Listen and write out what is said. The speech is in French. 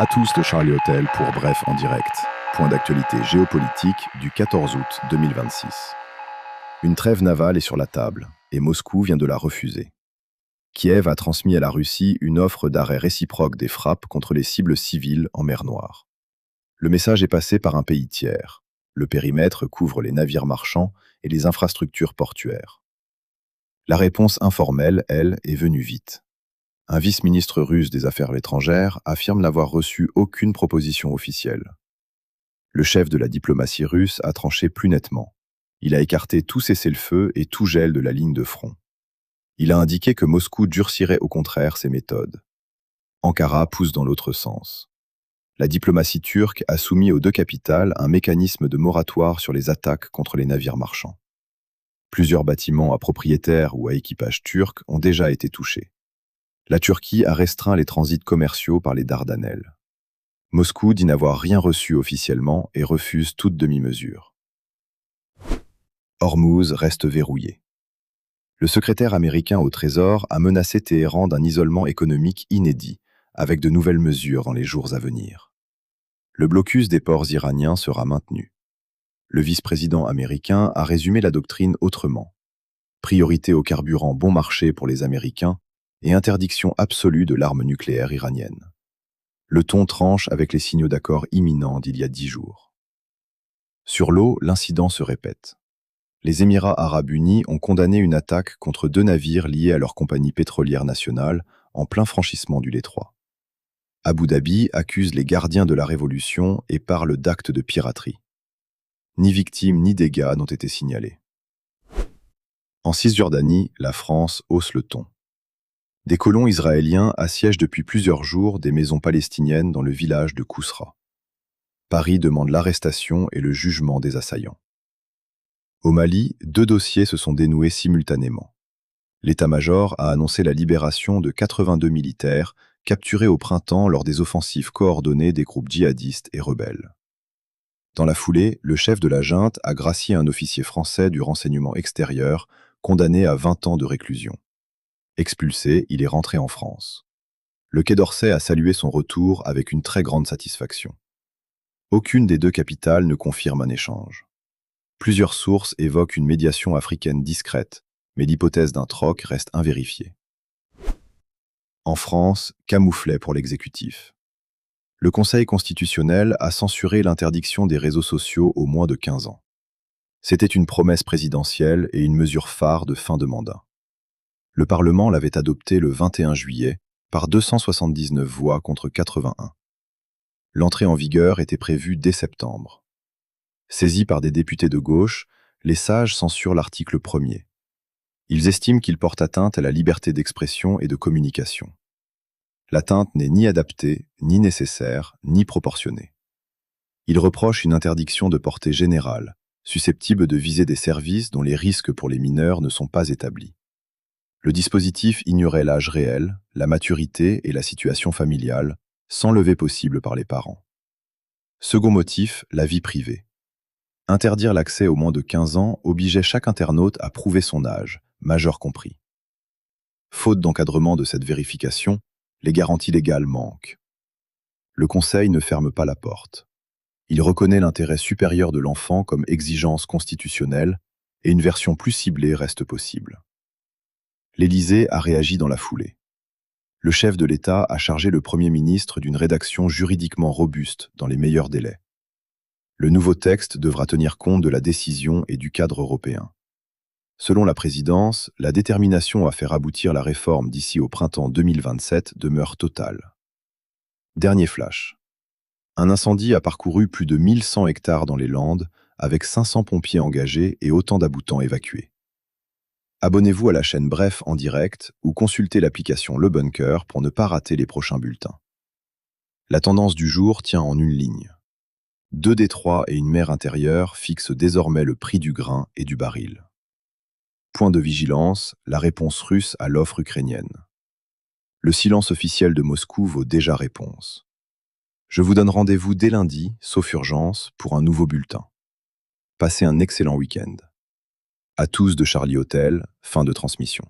À tous de Charlie Hotel pour Bref en direct. Point d'actualité géopolitique du 14 août 2026. Une trêve navale est sur la table et Moscou vient de la refuser. Kiev a transmis à la Russie une offre d'arrêt réciproque des frappes contre les cibles civiles en mer Noire. Le message est passé par un pays tiers. Le périmètre couvre les navires marchands et les infrastructures portuaires. La réponse informelle, elle, est venue vite. Un vice-ministre russe des Affaires étrangères affirme n'avoir reçu aucune proposition officielle. Le chef de la diplomatie russe a tranché plus nettement. Il a écarté tout cessez-le-feu et tout gel de la ligne de front. Il a indiqué que Moscou durcirait au contraire ses méthodes. Ankara pousse dans l'autre sens. La diplomatie turque a soumis aux deux capitales un mécanisme de moratoire sur les attaques contre les navires marchands. Plusieurs bâtiments à propriétaires ou à équipage turc ont déjà été touchés. La Turquie a restreint les transits commerciaux par les Dardanelles. Moscou dit n'avoir rien reçu officiellement et refuse toute demi-mesure. Hormuz reste verrouillé. Le secrétaire américain au Trésor a menacé Téhéran d'un isolement économique inédit, avec de nouvelles mesures dans les jours à venir. Le blocus des ports iraniens sera maintenu. Le vice-président américain a résumé la doctrine autrement. Priorité au carburant bon marché pour les Américains et interdiction absolue de l'arme nucléaire iranienne. Le ton tranche avec les signaux d'accord imminents d'il y a 10 jours. Sur l'eau, l'incident se répète. Les Émirats arabes unis ont condamné une attaque contre 2 navires liés à leur compagnie pétrolière nationale en plein franchissement du détroit. Abu Dhabi accuse les gardiens de la révolution et parle d'actes de piraterie. Ni victimes ni dégâts n'ont été signalés. En Cisjordanie, la France hausse le ton. Des colons israéliens assiègent depuis plusieurs jours des maisons palestiniennes dans le village de Kousra. Paris demande l'arrestation et le jugement des assaillants. Au Mali, 2 dossiers se sont dénoués simultanément. L'état-major a annoncé la libération de 82 militaires capturés au printemps lors des offensives coordonnées des groupes djihadistes et rebelles. Dans la foulée, le chef de la junte a gracié un officier français du renseignement extérieur condamné à 20 ans de réclusion. Expulsé, il est rentré en France. Le Quai d'Orsay a salué son retour avec une très grande satisfaction. Aucune des 2 capitales ne confirme un échange. Plusieurs sources évoquent une médiation africaine discrète, mais l'hypothèse d'un troc reste invérifiée. En France, camouflet pour l'exécutif. Le Conseil constitutionnel a censuré l'interdiction des réseaux sociaux aux moins de 15 ans. C'était une promesse présidentielle et une mesure phare de fin de mandat. Le Parlement l'avait adopté le 21 juillet par 279 voix contre 81. L'entrée en vigueur était prévue dès septembre. Saisis par des députés de gauche, les sages censurent l'article 1er. Ils estiment qu'il porte atteinte à la liberté d'expression et de communication. L'atteinte n'est ni adaptée, ni nécessaire, ni proportionnée. Ils reprochent une interdiction de portée générale, susceptible de viser des services dont les risques pour les mineurs ne sont pas établis. Le dispositif ignorait l'âge réel, la maturité et la situation familiale, sans levée possible par les parents. Second motif, la vie privée. Interdire l'accès aux moins de 15 ans obligeait chaque internaute à prouver son âge, majeur compris. Faute d'encadrement de cette vérification, les garanties légales manquent. Le Conseil ne ferme pas la porte. Il reconnaît l'intérêt supérieur de l'enfant comme exigence constitutionnelle et une version plus ciblée reste possible. L'Élysée a réagi dans la foulée. Le chef de l'État a chargé le Premier ministre d'une rédaction juridiquement robuste dans les meilleurs délais. Le nouveau texte devra tenir compte de la décision et du cadre européen. Selon la présidence, la détermination à faire aboutir la réforme d'ici au printemps 2027 demeure totale. Dernier flash. Un incendie a parcouru plus de 1100 hectares dans les Landes, avec 500 pompiers engagés et autant d'habitants évacués. Abonnez-vous à la chaîne Bref en direct ou consultez l'application Le Bunker pour ne pas rater les prochains bulletins. La tendance du jour tient en une ligne. 2 détroits et une mer intérieure fixent désormais le prix du grain et du baril. Point de vigilance, la réponse russe à l'offre ukrainienne. Le silence officiel de Moscou vaut déjà réponse. Je vous donne rendez-vous dès lundi, sauf urgence, pour un nouveau bulletin. Passez un excellent week-end. À tous de Charlie Hotel, fin de transmission.